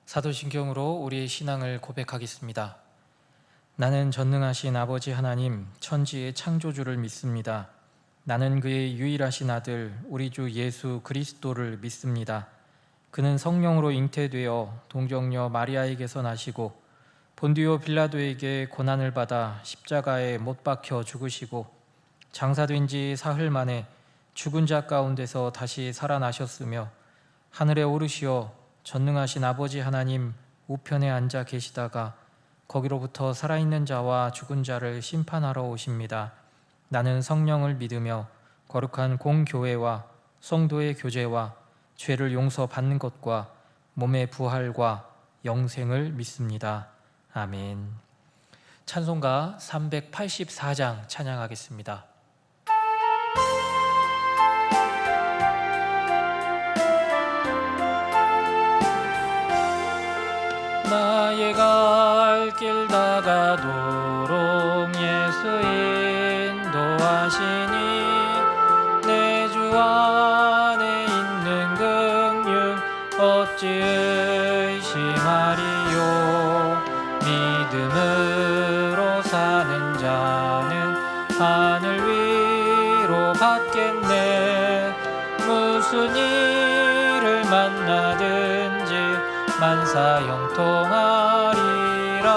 사도신경으로 우리의 신앙을 고백하겠습니다. 나는 전능하신 아버지 하나님, 천지의 창조주를 믿습니다. 나는 그의 유일하신 아들, 우리 주 예수 그리스도를 믿습니다. 그는 성령으로 잉태되어 동정녀 마리아에게서 나시고 본디오 빌라도에게 고난을 받아 십자가에 못 박혀 죽으시고 장사된 지 사흘 만에 죽은 자 가운데서 다시 살아나셨으며 하늘에 오르시어 전능하신 아버지 하나님 우편에 앉아 계시다가 거기로부터 살아있는 자와 죽은 자를 심판하러 오십니다. 나는 성령을 믿으며 거룩한 공교회와 성도의 교제와 죄를 용서받는 것과 몸의 부활과 영생을 믿습니다. 아멘. 찬송가 384장 찬양하겠습니다. 나의 갈 길 다가도록 예수 인도하시니 내 주 안에 있는 긍휼 어찌 의심하리요. 믿음으로 사는 자는 하늘 위로 받겠네. 무슨 일을 만나든지 만사 형통하리라.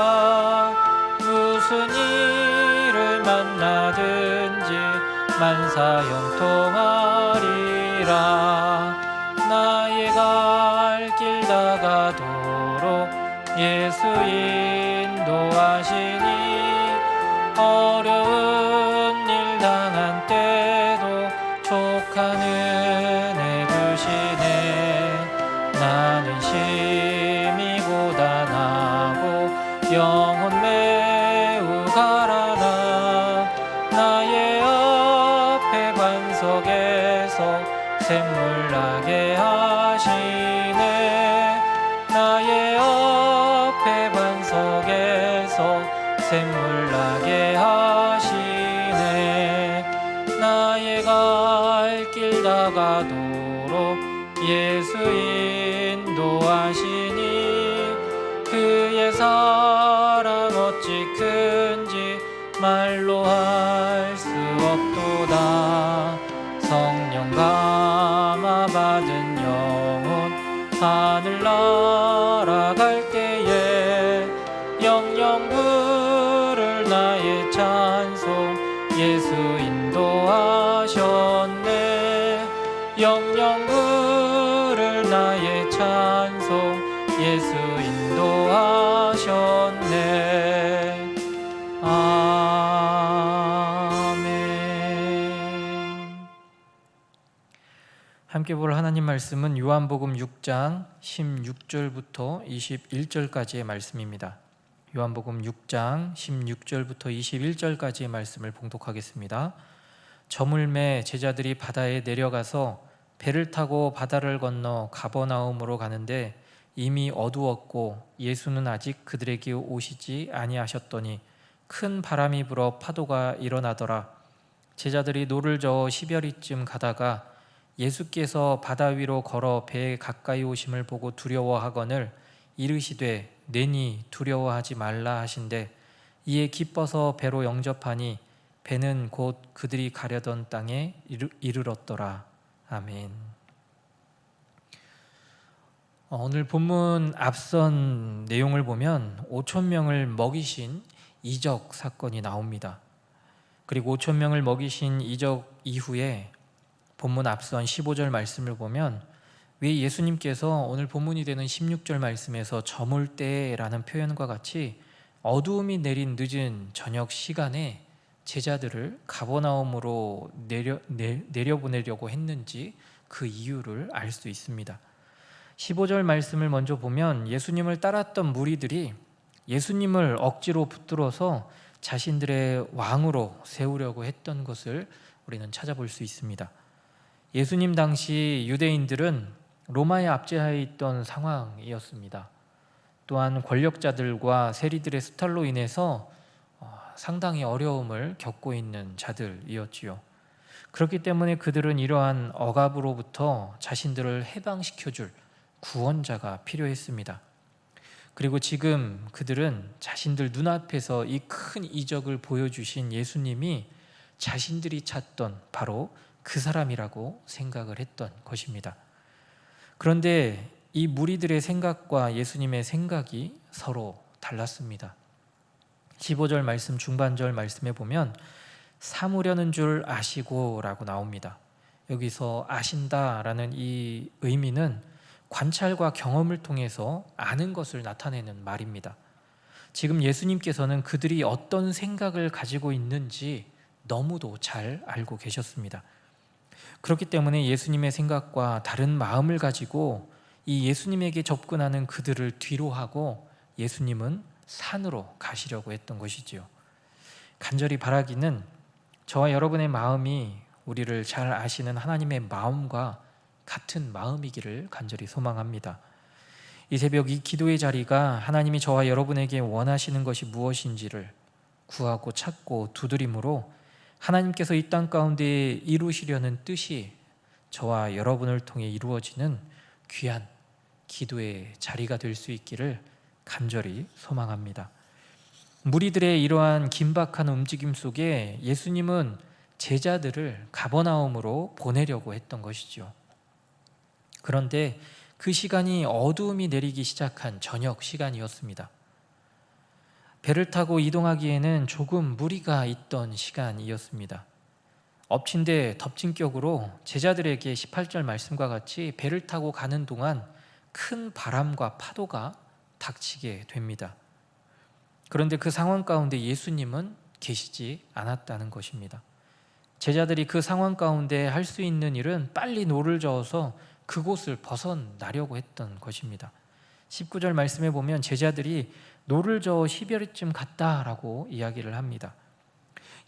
무슨 일을 만나든지 만사 형통하리라. 나의 갈 길 다가도록 예수 인도하시니 어려운 일 당한 때도 족한 은혜 주시네. 나는 심히 고단하고 영혼 매우 가라나 나의 앞에 반석에서 샘물 나게 하시네. 나의 앞에 반석에서 샘물 나게 하시네. 나의 갈 길 다가도록 예수 인도하시니 그의 사랑 어찌 큰지 말로 할 수 없도다. 성령 감화 받은 영혼 하늘 날아갈 때에 영영 부를 나의 찬송 예수 인도하셨네. 영영 부를 나의 찬송 예수 인도하셨네. 아멘. 함께 볼 하나님 말씀은 요한복음 6장 16절부터 21절까지의 말씀입니다. 요한복음 6장 16절부터 21절까지의 말씀을 봉독하겠습니다. 저물매 제자들이 바다에 내려가서 배를 타고 바다를 건너 가버나움으로 가는데 이미 어두웠고 예수는 아직 그들에게 오시지 아니하셨더니 큰 바람이 불어 파도가 일어나더라. 제자들이 노를 저어 시별이쯤 가다가 예수께서 바다 위로 걸어 배에 가까이 오심을 보고 두려워하거늘 이르시되 내니 두려워하지 말라 하신대 이에 기뻐서 배로 영접하니 배는 곧 그들이 가려던 땅에 이르렀더라. 아멘. 오늘 본문 앞선 내용을 보면 5,000명을 먹이신 이적 사건이 나옵니다. 그리고 5,000명을 먹이신 이적 이후에 본문 앞선 15절 말씀을 보면 왜 예수님께서 오늘 본문이 되는 16절 말씀에서 저물 때라는 표현과 같이 어두움이 내린 늦은 저녁 시간에 제자들을 가버나움으로 내려보내려고 했는지 그 이유를 알 수 있습니다. 15절 말씀을 먼저 보면 예수님을 따랐던 무리들이 예수님을 억지로 붙들어서 자신들의 왕으로 세우려고 했던 것을 우리는 찾아볼 수 있습니다. 예수님 당시 유대인들은 로마의 압제하에 있던 상황이었습니다. 또한 권력자들과 세리들의 수탈로 인해서 상당히 어려움을 겪고 있는 자들이었지요. 그렇기 때문에 그들은 이러한 억압으로부터 자신들을 해방시켜줄 구원자가 필요했습니다. 그리고 지금 그들은 자신들 눈앞에서 이 큰 이적을 보여주신 예수님이 자신들이 찾던 바로 그 사람이라고 생각을 했던 것입니다. 그런데 이 무리들의 생각과 예수님의 생각이 서로 달랐습니다. 15절 말씀 중반절 말씀에 보면 삼으려는 줄 아시고 라고 나옵니다. 여기서 아신다라는 이 의미는 관찰과 경험을 통해서 아는 것을 나타내는 말입니다. 지금 예수님께서는 그들이 어떤 생각을 가지고 있는지 너무도 잘 알고 계셨습니다. 그렇기 때문에 예수님의 생각과 다른 마음을 가지고 이 예수님에게 접근하는 그들을 뒤로 하고 예수님은 산으로 가시려고 했던 것이지요. 간절히 바라기는 저와 여러분의 마음이 우리를 잘 아시는 하나님의 마음과 같은 마음이기를 간절히 소망합니다. 이 새벽 이 기도의 자리가 하나님이 저와 여러분에게 원하시는 것이 무엇인지를 구하고 찾고 두드림으로 하나님께서 이 땅 가운데 이루시려는 뜻이 저와 여러분을 통해 이루어지는 귀한 기도의 자리가 될 수 있기를 간절히 소망합니다. 무리들의 이러한 긴박한 움직임 속에 예수님은 제자들을 가버나움으로 보내려고 했던 것이죠. 그런데 그 시간이 어두움이 내리기 시작한 저녁 시간이었습니다. 배를 타고 이동하기에는 조금 무리가 있던 시간이었습니다. 엎친 데 덮친 격으로 제자들에게 18절 말씀과 같이 배를 타고 가는 동안 큰 바람과 파도가 닥치게 됩니다. 그런데 그 상황 가운데 예수님은 계시지 않았다는 것입니다. 제자들이 그 상황 가운데 할 수 있는 일은 빨리 노를 저어서 그곳을 벗어나려고 했던 것입니다. 19절 말씀에 보면 제자들이 노를 저어 10여리쯤 갔다라고 이야기를 합니다.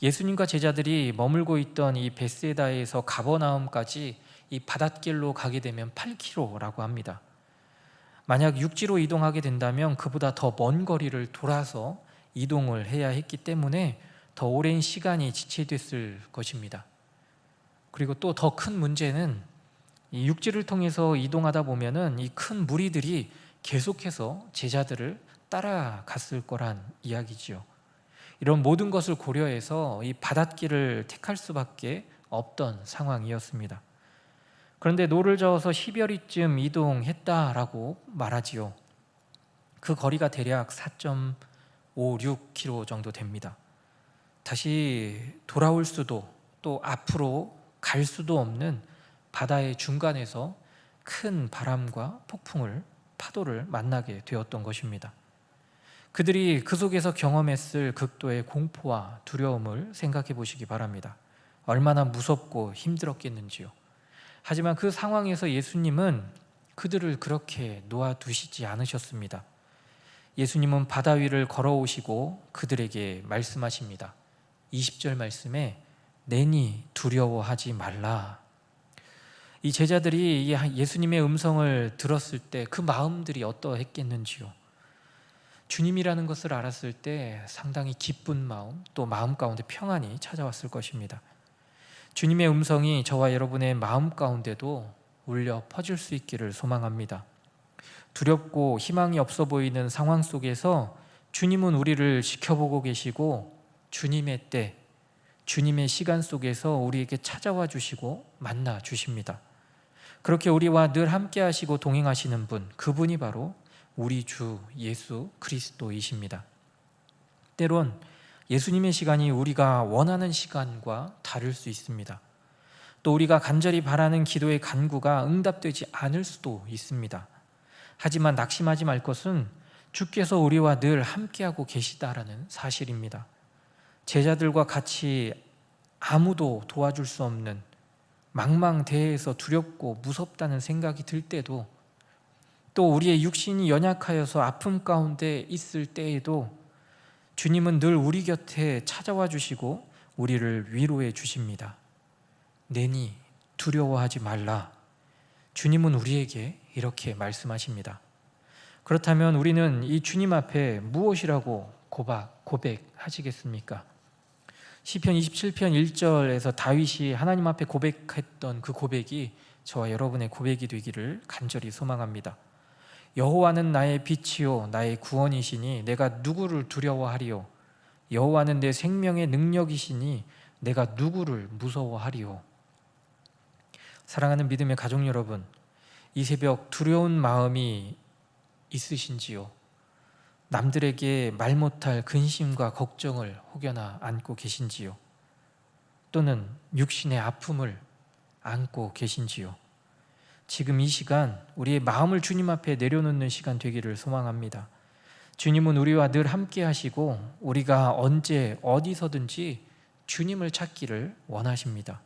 예수님과 제자들이 머물고 있던 이 벳세다에서 가버나움까지 이 바닷길로 가게 되면 8km라고 합니다. 만약 육지로 이동하게 된다면 그보다 더 먼 거리를 돌아서 이동을 해야 했기 때문에 더 오랜 시간이 지체됐을 것입니다. 그리고 또 더 큰 문제는 이 육지를 통해서 이동하다 보면은 이 큰 무리들이 계속해서 제자들을 따라갔을 거란 이야기지요. 이런 모든 것을 고려해서 이 바닷길을 택할 수밖에 없던 상황이었습니다. 그런데 노를 저어서 10여리쯤 이동했다라고 말하지요. 그 거리가 대략 4.56km 정도 됩니다. 다시 돌아올 수도 또 앞으로 갈 수도 없는 바다의 중간에서 큰 바람과 폭풍을 파도를 만나게 되었던 것입니다. 그들이 그 속에서 경험했을 극도의 공포와 두려움을 생각해 보시기 바랍니다. 얼마나 무섭고 힘들었겠는지요. 하지만 그 상황에서 예수님은 그들을 그렇게 놓아두시지 않으셨습니다. 예수님은 바다 위를 걸어오시고 그들에게 말씀하십니다. 20절 말씀에 내니 두려워하지 말라. 이 제자들이 예수님의 음성을 들었을 때 그 마음들이 어떠했겠는지요. 주님이라는 것을 알았을 때 상당히 기쁜 마음, 또 마음 가운데 평안이 찾아왔을 것입니다. 주님의 음성이 저와 여러분의 마음 가운데도 울려 퍼질 수 있기를 소망합니다. 두렵고 희망이 없어 보이는 상황 속에서 주님은 우리를 지켜보고 계시고 주님의 때, 주님의 시간 속에서 우리에게 찾아와 주시고 만나 주십니다. 그렇게 우리와 늘 함께 하시고 동행하시는 분, 그분이 바로 우리 주 예수 그리스도이십니다. 때론 예수님의 시간이 우리가 원하는 시간과 다를 수 있습니다. 또 우리가 간절히 바라는 기도의 간구가 응답되지 않을 수도 있습니다. 하지만 낙심하지 말 것은 주께서 우리와 늘 함께하고 계시다라는 사실입니다. 제자들과 같이 아무도 도와줄 수 없는 망망대해에서 두렵고 무섭다는 생각이 들 때도, 또 우리의 육신이 연약하여서 아픔 가운데 있을 때에도 주님은 늘 우리 곁에 찾아와 주시고 우리를 위로해 주십니다. 내니 두려워하지 말라. 주님은 우리에게 이렇게 말씀하십니다. 그렇다면 우리는 이 주님 앞에 무엇이라고 고백하시겠습니까? 시편 27편 1절에서 다윗이 하나님 앞에 고백했던 그 고백이 저와 여러분의 고백이 되기를 간절히 소망합니다. 여호와는 나의 빛이요 나의 구원이시니 내가 누구를 두려워하리요. 여호와는 내 생명의 능력이시니 내가 누구를 무서워하리요. 사랑하는 믿음의 가족 여러분, 이 새벽 두려운 마음이 있으신지요? 남들에게 말 못할 근심과 걱정을 혹여나 안고 계신지요? 또는 육신의 아픔을 안고 계신지요? 지금 이 시간 우리의 마음을 주님 앞에 내려놓는 시간 되기를 소망합니다. 주님은 우리와 늘 함께 하시고 우리가 언제 어디서든지 주님을 찾기를 원하십니다.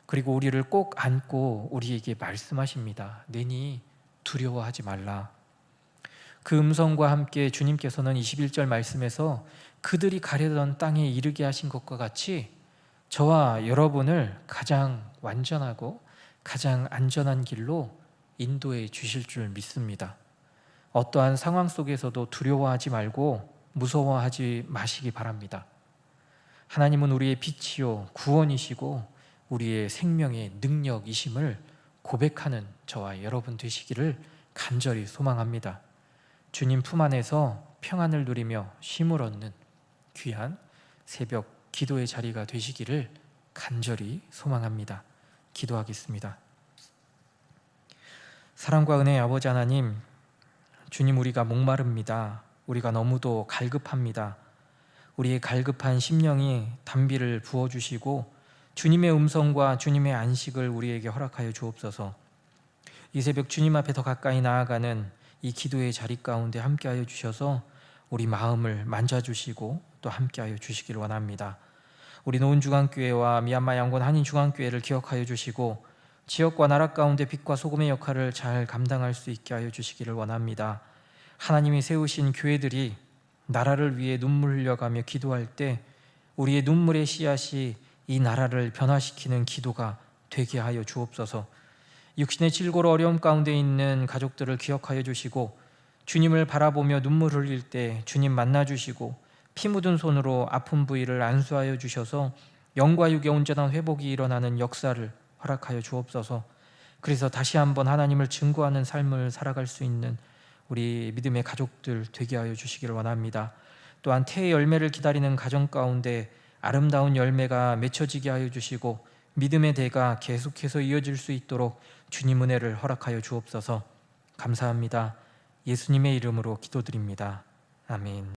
그리고 우리를 꼭 안고 우리에게 말씀하십니다. 내니 두려워하지 말라. 그 음성과 함께 주님께서는 21절 말씀에서 그들이 가려던 땅에 이르게 하신 것과 같이 저와 여러분을 가장 완전하고 가장 안전한 길로 인도해 주실 줄 믿습니다. 어떠한 상황 속에서도 두려워하지 말고 무서워하지 마시기 바랍니다. 하나님은 우리의 빛이요 구원이시고 우리의 생명의 능력이심을 고백하는 저와 여러분 되시기를 간절히 소망합니다. 주님 품 안에서 평안을 누리며 쉼을 얻는 귀한 새벽 기도의 자리가 되시기를 간절히 소망합니다. 기도하겠습니다. 사랑과 은혜의 아버지 하나님, 주님, 우리가 목마릅니다. 우리가 너무도 갈급합니다. 우리의 갈급한 심령이 단비를 부어주시고 주님의 음성과 주님의 안식을 우리에게 허락하여 주옵소서. 이 새벽 주님 앞에 더 가까이 나아가는 이 기도의 자리 가운데 함께하여 주셔서 우리 마음을 만져주시고 또 함께하여 주시기를 원합니다. 우리 노은중앙교회와 미얀마 양곤 한인중앙교회를 기억하여 주시고 지역과 나라 가운데 빛과 소금의 역할을 잘 감당할 수 있게 하여 주시기를 원합니다. 하나님이 세우신 교회들이 나라를 위해 눈물 흘려가며 기도할 때 우리의 눈물의 씨앗이 이 나라를 변화시키는 기도가 되게 하여 주옵소서. 육신의 질고로 어려움 가운데 있는 가족들을 기억하여 주시고 주님을 바라보며 눈물 흘릴 때 주님 만나주시고 피 묻은 손으로 아픈 부위를 안수하여 주셔서 영과 육의 온전한 회복이 일어나는 역사를 허락하여 주옵소서. 그래서 다시 한번 하나님을 증거하는 삶을 살아갈 수 있는 우리 믿음의 가족들 되게 하여 주시기를 원합니다. 또한 태의 열매를 기다리는 가정 가운데 아름다운 열매가 맺혀지게 하여 주시고 믿음의 대가 계속해서 이어질 수 있도록 주님 은혜를 허락하여 주옵소서. 감사합니다. 예수님의 이름으로 기도드립니다. 아멘.